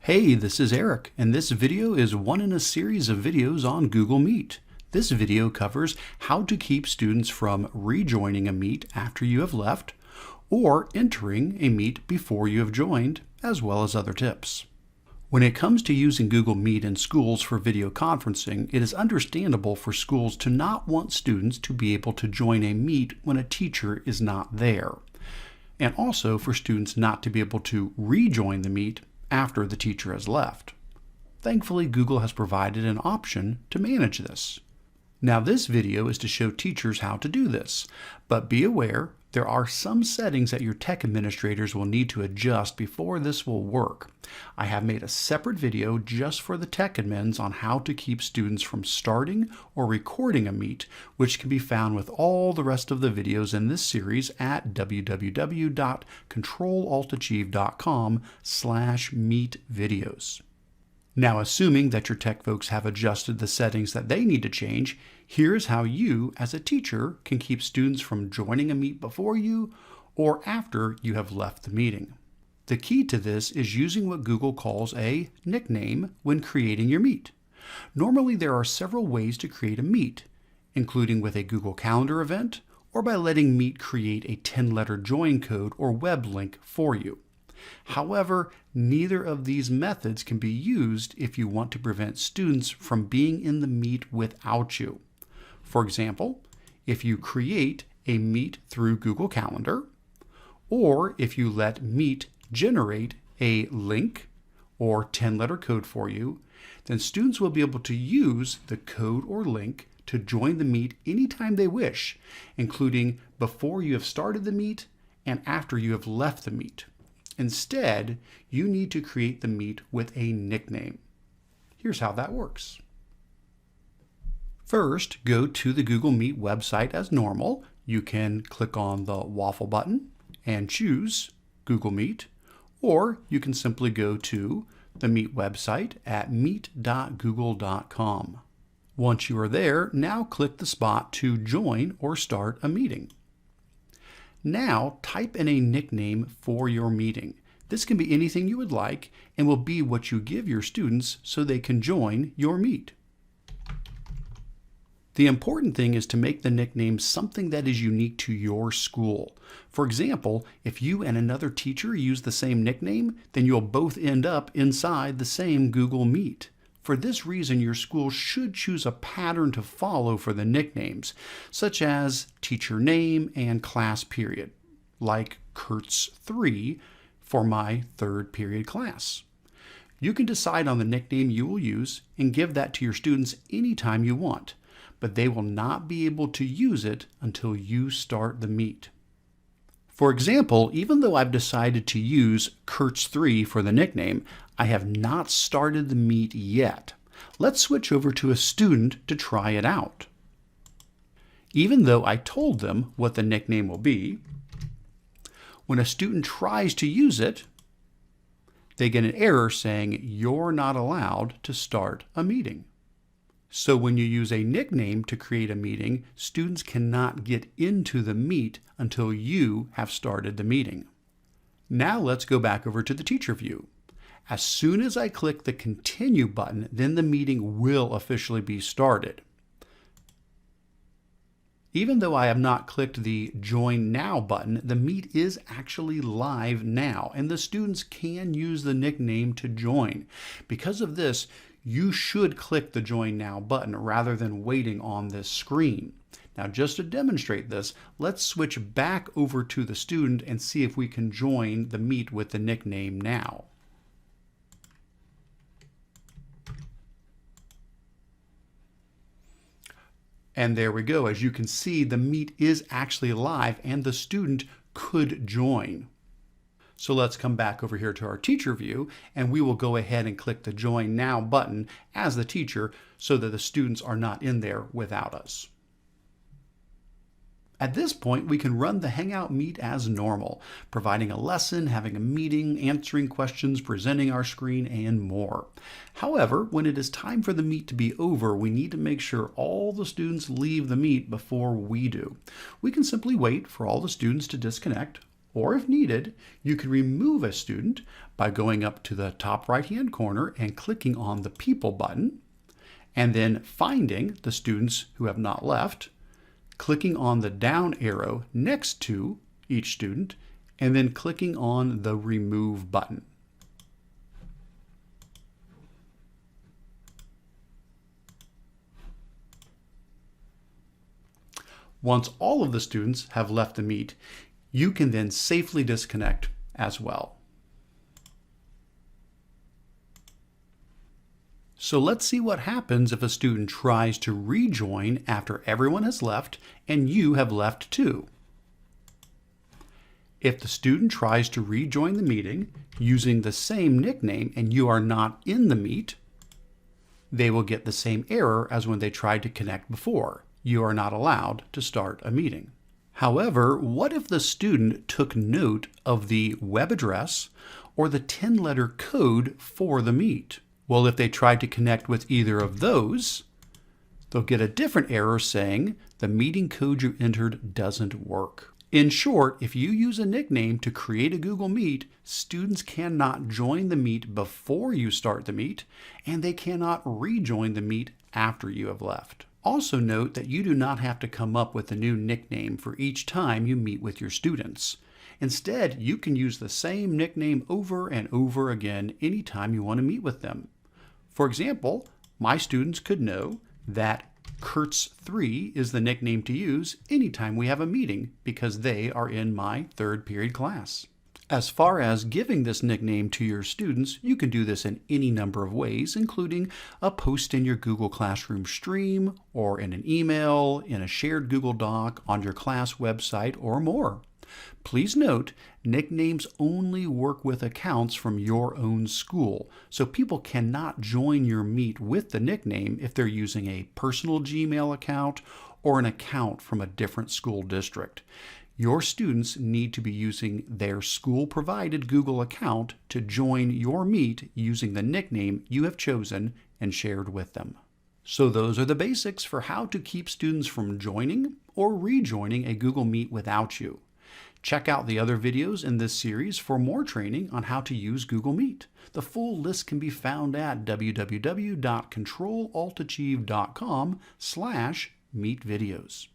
Hey, this is Eric, and this video is one in a series of videos on Google Meet. This video covers how to keep students from rejoining a meet after you have left, or entering a meet before you have joined, as well as other tips. When it comes to using Google Meet in schools for video conferencing, it is understandable for schools to not want students to be able to join a meet when a teacher is not there, and also for students not to be able to rejoin the meet after the teacher has left. Thankfully, Google has provided an option to manage this. Now, this video is to show teachers how to do this, but be aware there are some settings that your tech administrators will need to adjust before this will work. I have made a separate video just for the tech admins on how to keep students from starting or recording a meet, which can be found with all the rest of the videos in this series at www.controlaltachieve.com/meetvideos. Now, assuming that your tech folks have adjusted the settings that they need to change, here's how you, as a teacher, can keep students from joining a meet before you or after you have left the meeting. The key to this is using what Google calls a nickname when creating your meet. Normally, there are several ways to create a meet, including with a Google Calendar event or by letting Meet create a 10-letter join code or web link for you. However, neither of these methods can be used if you want to prevent students from being in the meet without you. For example, if you create a meet through Google Calendar, or if you let Meet generate a link or 10-letter code for you, then students will be able to use the code or link to join the meet anytime they wish, including before you have started the meet and after you have left the meet. Instead, you need to create the meet with a nickname. Here's how that works. First, go to the Google Meet website as normal. You can click on the waffle button and choose Google Meet, or you can simply go to the Meet website at meet.google.com. Once you are there, now click the spot to join or start a meeting. Now, type in a nickname for your meeting. This can be anything you would like and will be what you give your students so they can join your meet. The important thing is to make the nickname something that is unique to your school. For example, if you and another teacher use the same nickname, then you'll both end up inside the same Google Meet. For this reason, your school should choose a pattern to follow for the nicknames, such as teacher name and class period, like Kurtz 3 for my third period class. You can decide on the nickname you will use and give that to your students anytime you want, but they will not be able to use it until you start the meet. For example, even though I've decided to use Kurtz 3 for the nickname, I have not started the meet yet. Let's switch over to a student to try it out. Even though I told them what the nickname will be, when a student tries to use it, they get an error saying you're not allowed to start a meeting. So when you use a nickname to create a meeting, students cannot get into the meet until you have started the meeting. Now let's go back over to the teacher view. As soon as I click the Continue button, then the meeting will officially be started. Even though I have not clicked the Join Now button, the meet is actually live now, and the students can use the nickname to join. Because of this, you should click the Join Now button rather than waiting on this screen. Now, just to demonstrate this, let's switch back over to the student and see if we can join the meet with the nickname now. And there we go. As you can see, the meet is actually live and the student could join. So let's come back over here to our teacher view, and we will go ahead and click the Join Now button as the teacher so that the students are not in there without us. At this point, we can run the Hangout Meet as normal, providing a lesson, having a meeting, answering questions, presenting our screen, and more. However, when it is time for the meet to be over, we need to make sure all the students leave the meet before we do. We can simply wait for all the students to disconnect, Or if needed, you can remove a student by going up to the top right-hand corner and clicking on the People button, and then finding the students who have not left, clicking on the down arrow next to each student, and then clicking on the Remove button. Once all of the students have left the Meet, you can then safely disconnect as well. So let's see what happens if a student tries to rejoin after everyone has left and you have left too. If the student tries to rejoin the meeting using the same nickname and you are not in the Meet, they will get the same error as when they tried to connect before. You are not allowed to start a meeting. However, what if the student took note of the web address or the 10-letter code for the Meet? Well, if they tried to connect with either of those, they'll get a different error saying the meeting code you entered doesn't work. In short, if you use a nickname to create a Google Meet, students cannot join the Meet before you start the Meet, and they cannot rejoin the Meet after you have left. Also note that you do not have to come up with a new nickname for each time you meet with your students. Instead, you can use the same nickname over and over again anytime you want to meet with them. For example, my students could know that Kurtz3 is the nickname to use anytime we have a meeting because they are in my third period class. As far as giving this nickname to your students, you can do this in any number of ways, including a post in your Google Classroom stream, or in an email, in a shared Google Doc, on your class website, or more. Please note, nicknames only work with accounts from your own school, so people cannot join your Meet with the nickname if they're using a personal Gmail account or an account from a different school district. Your students need to be using their school-provided Google account to join your Meet using the nickname you have chosen and shared with them. So those are the basics for how to keep students from joining or rejoining a Google Meet without you. Check out the other videos in this series for more training on how to use Google Meet. The full list can be found at www.controlaltachieve.com/meetvideos.